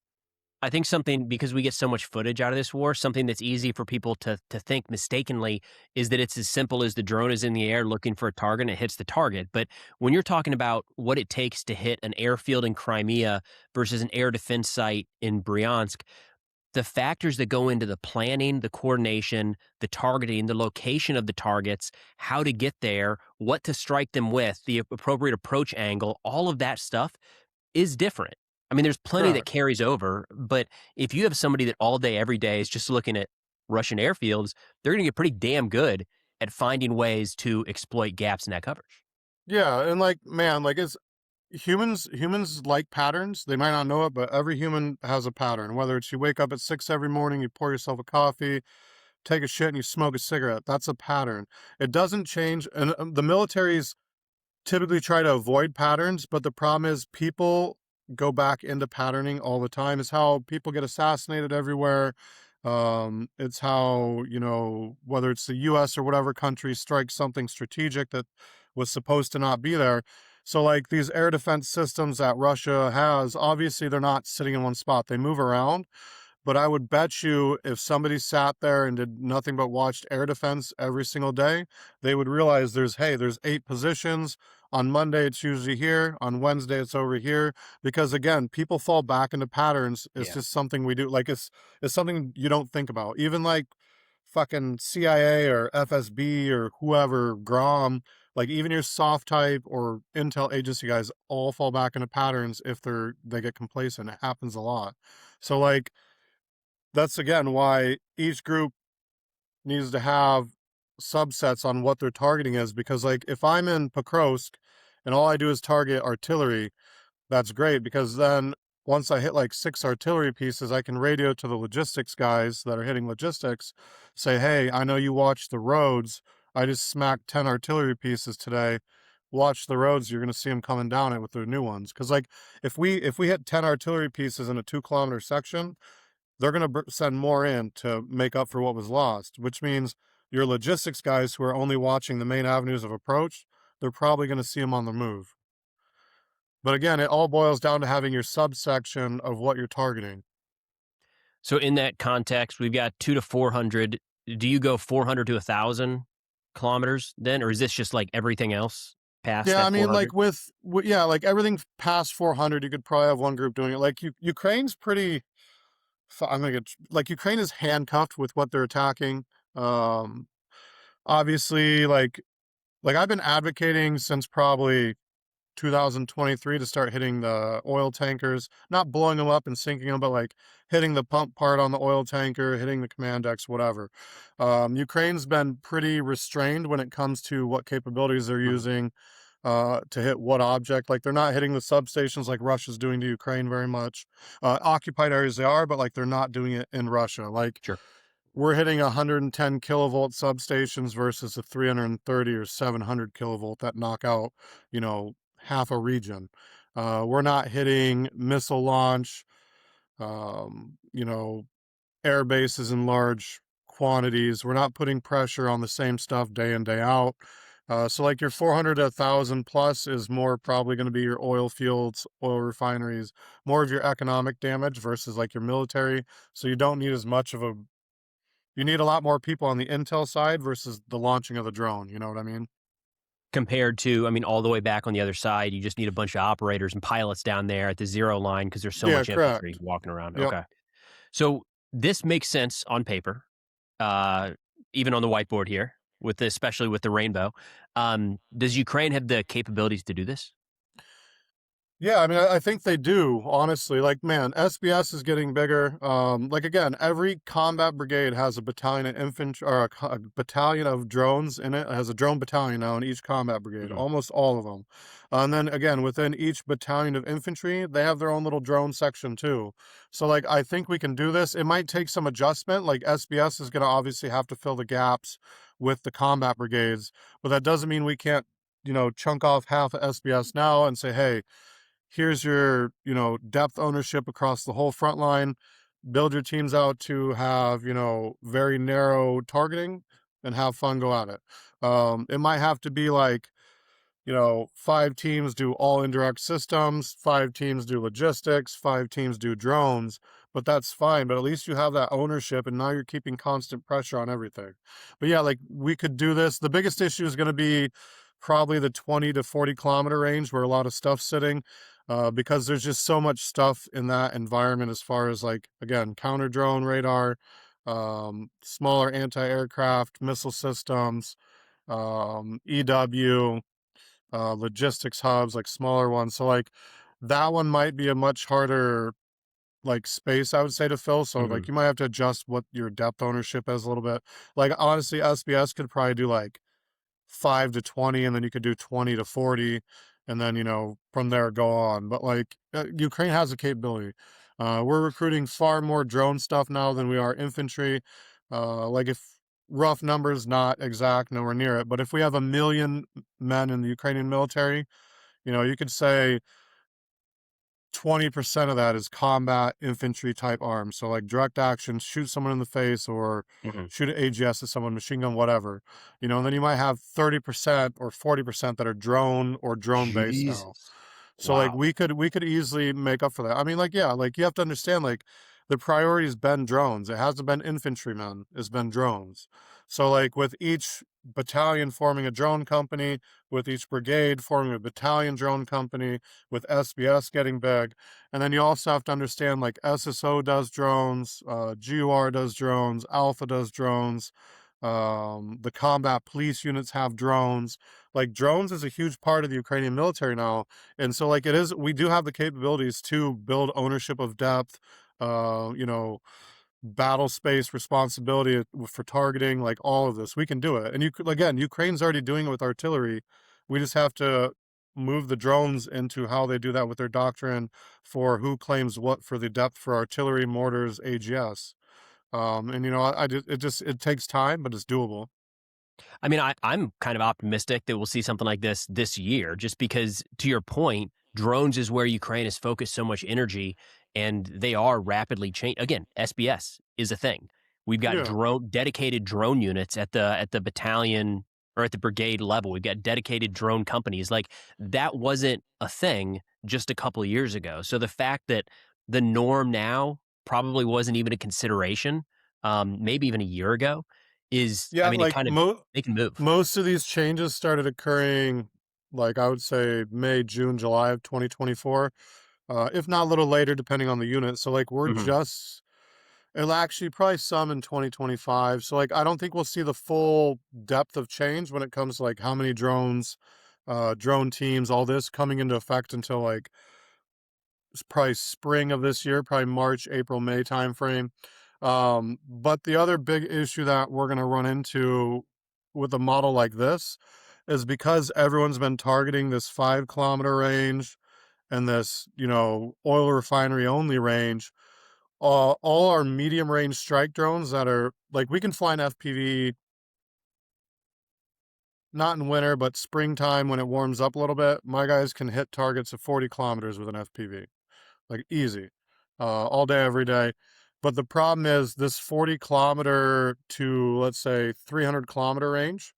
I think something, because we get so much footage out of this war, something that's easy for people to think mistakenly is that it's as simple as the drone is in the air looking for a target and it hits the target. But when you're talking about what it takes to hit an airfield in Crimea versus an air defense site in Bryansk, the factors that go into the planning, the coordination, the targeting, the location of the targets, how to get there, what to strike them with, the appropriate approach angle, all of that stuff is different. I mean, there's plenty that Correct. carries over, but if you have somebody that all day, every day is just looking at Russian airfields, they're going to get pretty damn good at finding ways to exploit gaps in that coverage. Yeah, and like man, like it's humans like patterns. They might not know it, but every human has a pattern. Whether it's you wake up at 6 every morning, you pour yourself a coffee, take a shit, and you smoke a cigarette. That's a pattern. It doesn't change. And the military's typically try to avoid patterns, but the problem is people go back into patterning all the time. It's how people get assassinated everywhere. It's how, whether it's the US or whatever country strikes something strategic that was supposed to not be there. So like these air defense systems that Russia has, obviously they're not sitting in one spot. They move around. But I would bet you if somebody sat there and did nothing but watched air defense every single day, they would realize there's 8 positions. On Monday, it's usually here. On Wednesday, it's over here. Because again, people fall back into patterns. It's Yeah. just something we do. Like it's something you don't think about. Even like fucking CIA or FSB or whoever, GROM, like even your soft type or intel agency guys all fall back into patterns if they get complacent. It happens a lot. So like that's again why each group needs to have subsets on what their targeting is, because like if I'm in Pokrovsk and all I do is target artillery, that's great, because then once I hit like 6 artillery pieces, I can radio to the logistics guys that are hitting logistics, say, hey, I know you watched the roads. I just smacked 10 artillery pieces today. Watch the roads. You're going to see them coming down it with their new ones. Because like if we hit 10 artillery pieces in a 2-kilometer section, they're going to send more in to make up for what was lost, which means your logistics guys who are only watching the main avenues of approach, they're probably going to see them on the move. But again, it all boils down to having your subsection of what you're targeting. So in that context, we've got 2 to 400. Do you go 400 to 1,000 kilometers then, or is this just like everything else past Yeah, that I mean, like 400? yeah, like everything past 400, you could probably have one group doing it. Like Ukraine's pretty. I'm gonna get like Ukraine is handcuffed with what they're attacking. Um, Obviously, like I've been advocating since probably 2023 to start hitting the oil tankers, not blowing them up and sinking them, but like hitting the pump part on the oil tanker, hitting the command decks, whatever. Ukraine's been pretty restrained when it comes to what capabilities they're Mhm. using to hit what object. Like they're not hitting the substations like Russia's doing to Ukraine very much. Occupied areas they are, but like they're not doing it in Russia. Like Sure. we're hitting 110 kilovolt substations versus a 330 or 700 kilovolt that knock out, half a region. We're not hitting missile launch, you know, air bases in large quantities. We're not putting pressure on the same stuff day in, day out. So like your 400 to 1,000 plus is more probably going to be your oil fields, oil refineries, more of your economic damage versus like your military. So you don't need as much of you need a lot more people on the intel side versus the launching of the drone. You know what I mean? Compared to, I mean, all the way back on the other side, you just need a bunch of operators and pilots down there at the zero line because there's so Yeah, much infantry correct. walking around. Yep. Okay. So this makes sense on paper, uh, even on the whiteboard here, especially with the rainbow. Does Ukraine have the capabilities to do this? Yeah, I mean, I think they do, honestly. Like, man, SBS is getting bigger. Like again, every combat brigade has a battalion of infantry or a battalion of drones in it. It has a drone battalion now in each combat brigade, Mhm. almost all of them. And then again, within each battalion of infantry, they have their own little drone section too. So like, I think we can do this. It might take some adjustment. Like SBS is going to obviously have to fill the gaps with the combat brigades, but that doesn't mean we can't, chunk off half of SBS now and say, hey, here's your, depth ownership across the whole front line. Build your teams out to have, very narrow targeting and have fun go at it. It might have to be like, 5 teams do all indirect systems, 5 teams do logistics, 5 teams do drones. but that's fine. But at least you have that ownership, and now you're keeping constant pressure on everything. But yeah, like we could do this. The biggest issue is going to be probably the 20 to 40 kilometer range where a lot of stuff's sitting, because there's just so much stuff in that environment as far as like, again, counter drone radar, smaller anti-aircraft missile systems, EW, logistics hubs, like smaller ones. So like that one might be a much harder like space, I would say, to fill. So Mhm. like you might have to adjust what your depth ownership is a little bit. Like honestly, SBS could probably do like 5 to 20, and then you could do 20 to 40, and then, from there go on. But like Ukraine has the capability. We're recruiting far more drone stuff now than we are infantry. Like if rough numbers, not exact, nowhere near it, but if we have 1 million men in the Ukrainian military, you could say 20% of that is combat infantry type arms. So like direct action, shoot someone in the face or Mhm. shoot an AGS at someone, machine gun, whatever. And then you might have 30% or 40% that are drone or drone based now. Jesus. So like Wow. we could easily make up for that. I mean, like, yeah, like you have to understand, like the priority's been drones. It hasn't been infantrymen, it's been drones. So like with each battalion forming a drone company, with each brigade forming a battalion drone company, with SBS getting big. And then you also have to understand like SSO does drones, GUR does drones, Alpha does drones, the combat police units have drones. Like drones is a huge part of the Ukrainian military now. And so like we do have the capabilities to build ownership of depth, uh, you know, battle space responsibility for targeting, like all of this. We can do it. And again, Ukraine's already doing it with artillery. We just have to move the drones into how they do that with their doctrine for who claims what for the depth for artillery, mortars, AGS. And it takes time, but it's doable. I mean, I'm kind of optimistic that we'll see something like this year, just because, to your point, drones is where Ukraine has focused so much energy, and they are rapidly changing. Again, SBS is a thing. We've got Yeah. dedicated drone units at the battalion or at the brigade level. We've got dedicated drone companies. Like that wasn't a thing just a couple of years ago. So the fact that the norm now probably wasn't even a consideration, maybe even a year ago, is, I Yeah, mean, it like kind of they can move. most of these changes started occurring, like I would say May, June, July of 2024, if not a little later, depending on the unit. So like Mhm. it'll actually probably some in 2025. So like I don't think we'll see the full depth of change when it comes to like how many drones, drone teams, all this coming into effect until like it's probably spring of this year, probably March, April, May timeframe. But the other big issue that we're going to run into with a model like this is because everyone's been targeting this 5 kilometer range and this, oil refinery only range. All our medium range strike drones that are like we can fly an FPV not in winter, but springtime when it warms up a little bit. My guys can hit targets of 40 kilometers with an FPV. Like easy, all day, every day. But the problem is this 40 kilometer to, let's say, 300 kilometer range,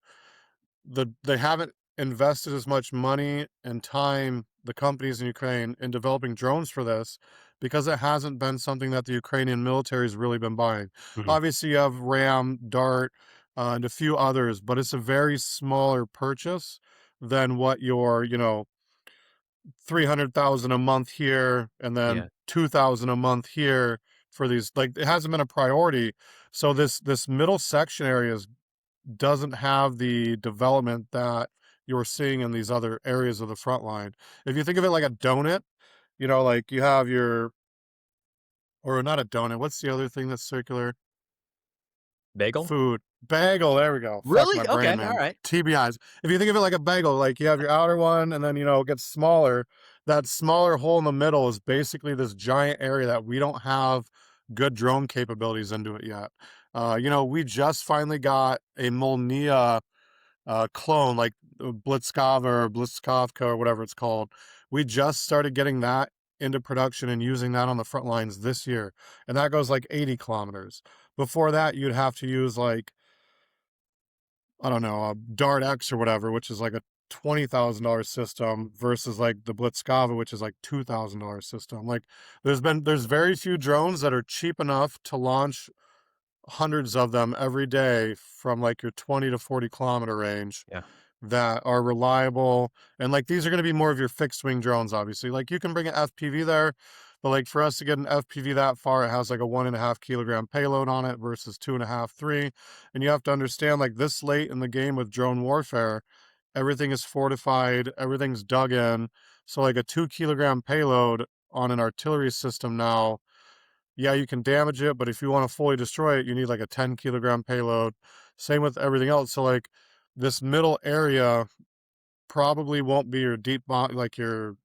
they haven't invested as much money and time, the companies in Ukraine, in developing drones for this because it hasn't been something that the Ukrainian military has really been buying. Mhm. Obviously, you have Ram, Dart, and a few others, but it's a very smaller purchase than what your, 300,000 a month here and then Yeah. 2,000 a month here for these. Like it hasn't been a priority. So this middle section areas doesn't have the development that you're seeing in these other areas of the front line. If you think of it like a donut, like you have your, or not a donut, what's the other thing that's circular? Bagel? Food. Bagel, there we go. Fuck my Really? brain, Okay, all man. right. TBIs. If you think of it like a bagel, like you have your outer one and then, it gets smaller. That smaller hole in the middle is basically this giant area that we don't have good drone capabilities into it yet. We just finally got a Molnia clone, like Blitzkova or Blitzkovka or whatever it's called. We just started getting that into production and using that on the front lines this year. And that goes like 80 kilometers. Before that, you'd have to use like, I don't know, a Dart X or whatever, which is like a $20,000 system versus like the Blitzkava, which is like $2,000 system. Like there's very few drones that are cheap enough to launch hundreds of them every day from like your 20 to 40 kilometer range Yeah. that are reliable. And like these are going to be more of your fixed wing drones, obviously. Like you can bring an FPV there, but like for us to get an FPV that far, it has like a 1.5 kilogram payload on it versus 2.5, 3. And you have to understand, like this late in the game with drone warfare, everything is fortified, everything's dug in. So like a 2 kilogram payload on an artillery system now, yeah, you can damage it, but if you want to fully destroy it, you need like a 10 kilogram payload. Same with everything else. So like this middle area probably won't be your deep bomb, like your,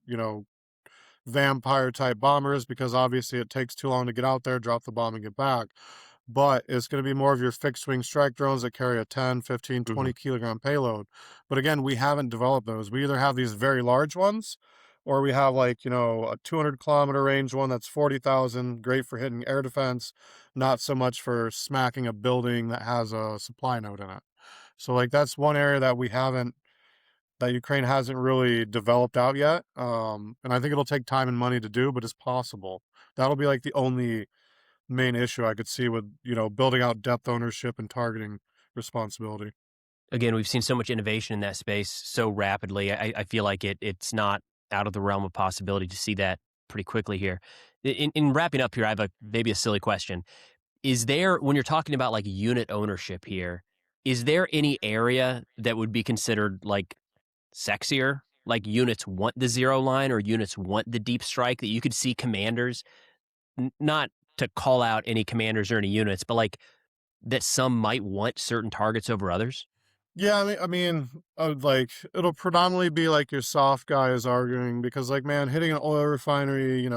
vampire type bombers, because obviously it takes too long to get out there, drop the bomb and get back. But it's going to be more of your fixed wing strike drones that carry a 10, 15, 20 kilogram payload. But again, we haven't developed those. We either have these very large ones, or we have like, a 200 kilometer range one that's 40,000, great for hitting air defense, not so much for smacking a building that has a supply node in it. So like that's one area that Ukraine hasn't really developed out yet. And I think it'll take time and money to do, but it's possible. That'll be like the only main issue I could see with, building out depth ownership and targeting responsibility. Again, we've seen so much innovation in that space so rapidly. I feel like it's not out of the realm of possibility to see that pretty quickly here. In wrapping up here, I have maybe a silly question. Is there, when you're talking about like unit ownership here, is there any area that would be considered like sexier? Like units want the zero line or units want the deep strike, that you could see commanders, not to call out any commanders or any units, but like that some might want certain targets over others? Yeah, like it'll predominantly be like your soft guys arguing because, like, man, hitting an oil refinery,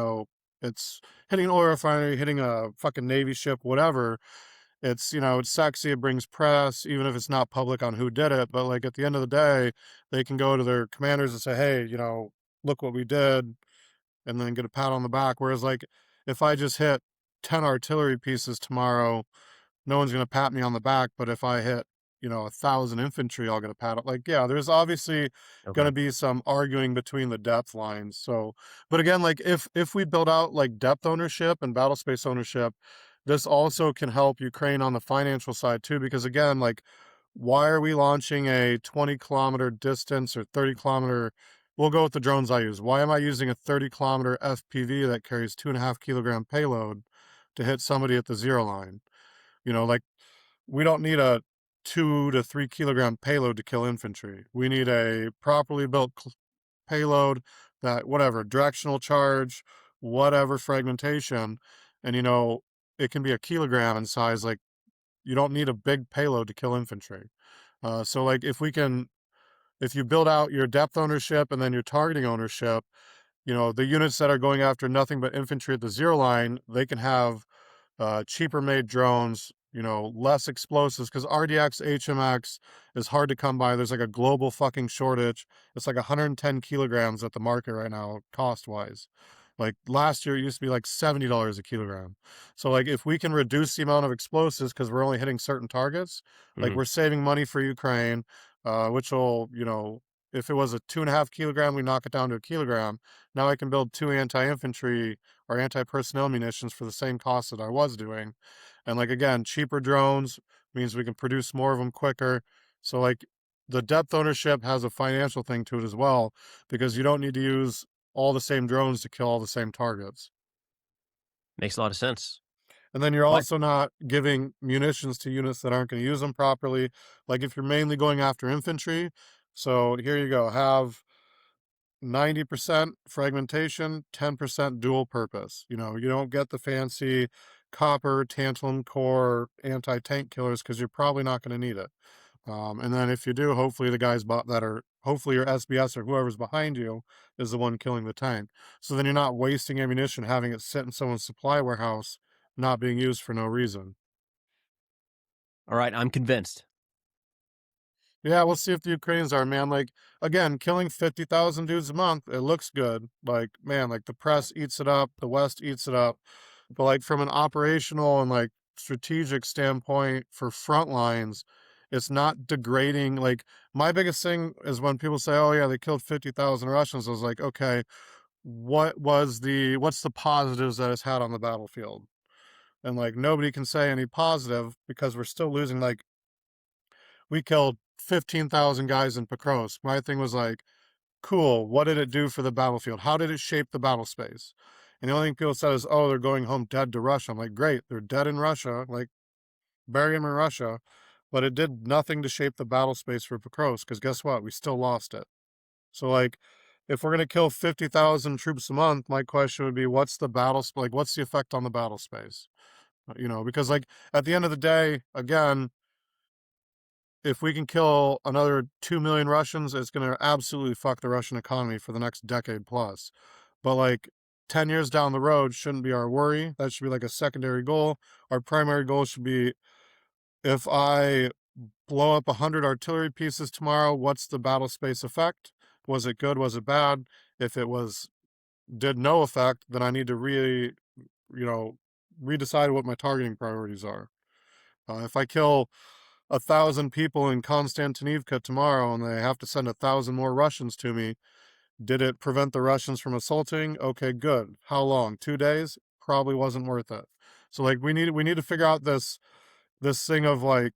it's hitting an oil refinery, hitting a fucking Navy ship, whatever. It's sexy, it brings press, even if it's not public on who did it. But like at the end of the day, they can go to their commanders and say, hey, look what we did, and then get a pat on the back. Whereas, like, if I just hit 10 artillery pieces tomorrow, no one's going to pat me on the back. But if I hit, 1,000 infantry, I'll get a pat. Like, yeah, there's obviously going Okay. to be some arguing between the depth lines. So, but again, like if we build out like depth ownership and battle space ownership, this also can help Ukraine on the financial side too. Because again, like, why are we launching a 20 kilometer distance or 30 kilometer? We'll go with the drones I use. Why am I using a 30 kilometer FPV that carries 2.5 kilogram payload to hit somebody at the zero line? Like, we don't need a 2 to 3 kilogram payload to kill infantry. We need a properly built payload that, whatever, directional charge, whatever fragmentation, and it can be a kilogram in size. Like, you don't need a big payload to kill infantry. So like if you build out your depth ownership and then your targeting ownership, the units that are going after nothing but infantry at the zero line, they can have cheaper made drones, less explosives, because RDX, HMX is hard to come by. There's like a global fucking shortage. It's like 110 kilograms at the market right now, cost wise. Like last year, it used to be like $70 a kilogram. So like if we can reduce the amount of explosives because we're only hitting certain targets, like Mhm. we're saving money for Ukraine, which will, if it was a 2.5 kilogram, we knock it down to a kilogram. Now I can build 2 anti-infantry or anti-personnel munitions for the same cost that I was doing. And like again, cheaper drones means we can produce more of them quicker. So like the depth ownership has a financial thing to it as well, because you don't need to use all the same drones to kill all the same targets. Makes a lot of sense. And then you're What? also not giving munitions to units that aren't going to use them properly. Like if you're mainly going after infantry, so here you go, have 90% fragmentation, 10% dual purpose. You don't get the fancy copper, tantalum core anti-tank killers because you're probably not going to need it. And then if you do, hopefully the guys that are, hopefully your SBS or whoever's behind you is the one killing the tank. So then you're not wasting ammunition having it sit in someone's supply warehouse, not being used for no reason. All right, I'm convinced. Yeah, we'll see if the Ukrainians are, man. Like, again, killing 50,000 dudes a month, it looks good. Like, man, like the press eats it up, the West eats it up. But like from an operational and like strategic standpoint for front lines, It's not degrading. Like, my biggest thing is when people say, "Oh yeah, they killed 50,000 Russians." I was like, okay, what's the positives that it's had on the battlefield? And like nobody can say any positive because we're still losing. Like, we killed 15,000 guys in Pokrovsk. My thing was like, cool, what did it do for the battlefield? How did it shape the battle space? And the only thing people said is, oh, they're going home dead to Russia. I'm like, great, they're dead in Russia, like, bury them in Russia. But it did nothing to shape the battle space for Pokrovsk, because guess what? We still lost it. So, like, if we're going to kill 50,000 troops a month, my question would be, what's the like, what's the effect on the battle space? Because, like, at the end of the day, again, if we can kill another 2 million Russians, it's going to absolutely fuck the Russian economy for the next decade plus. But like 10 years down the road shouldn't be our worry. That should be like a secondary goal. Our primary goal should be, if I blow up 100 artillery pieces tomorrow, what's the battle space effect? Was it good? Was it bad? If it did no effect, then I need to redecide what my targeting priorities are. If I kill 1,000 people in Konstantinivka tomorrow and they have to send 1,000 more Russians to me, did it prevent the Russians from assaulting? Okay, good. How long? 2 days? Probably wasn't worth it. So like we need to figure out this thing of like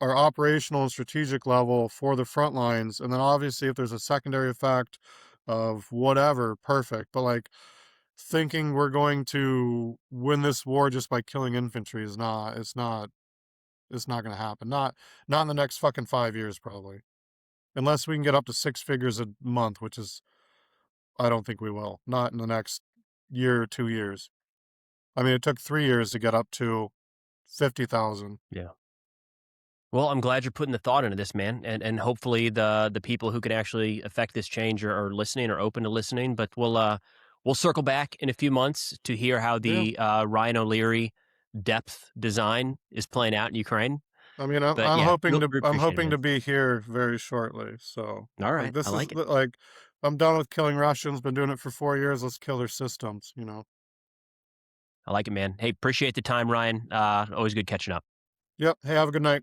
our operational and strategic level for the front lines, and then obviously if there's a secondary effect of whatever, perfect. But like thinking we're going to win this war just by killing infantry is not. It's not going to happen. Not in the next fucking 5 years, probably. Unless we can get up to 6 figures a month, which is, I don't think we will. Not in the next year or 2 years. I mean, it took 3 years to get up to 50,000. Yeah. Well, I'm glad you're putting the thought into this, man, and hopefully the people who can actually affect this change are listening or open to listening. But we'll circle back in a few months to hear how Yeah. the Ryan O'Leary depth design is playing out in Ukraine. I mean, But I'm yeah, hoping to we I'm appreciate it, hoping man. to be here very shortly. So All like right, this I is like it. like I'm done with killing Russians. Been doing it for 4 years. Let's kill their systems. I like it, man. Hey, appreciate the time, Ryan. Always good catching up. Yep. Hey, have a good night.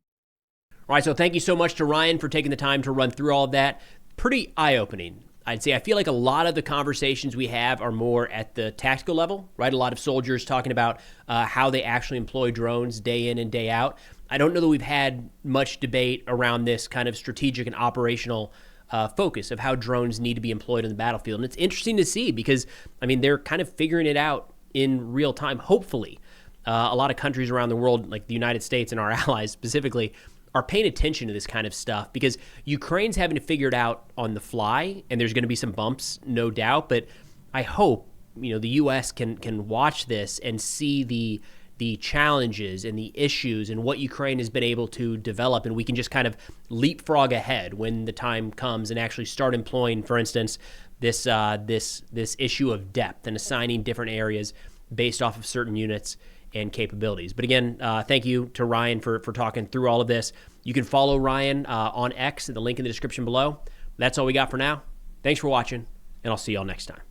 All right, so thank you so much to Ryan for taking the time to run through all of that. Pretty eye-opening. I'd say I feel like a lot of the conversations we have are more at the tactical level, right? A lot of soldiers talking about how they actually employ drones day in and day out. I don't know that we've had much debate around this kind of strategic and operational focus of how drones need to be employed on the battlefield. And it's interesting to see because, I mean, they're kind of figuring it out in real time, hopefully. A lot of countries around the world, like the United States and our allies specifically, are paying attention to this kind of stuff because Ukraine's having to figure it out on the fly, and there's going to be some bumps, no doubt. But I hope the U.S. can watch this and see the challenges and the issues and what Ukraine has been able to develop, and we can just kind of leapfrog ahead when the time comes and actually start employing, for instance, this issue of depth and assigning different areas based off of certain units and capabilities. But again, thank you to Ryan for talking through all of this. You can follow Ryan on X, the link in the description below. That's all we got for now. Thanks for watching, and I'll see y'all next time.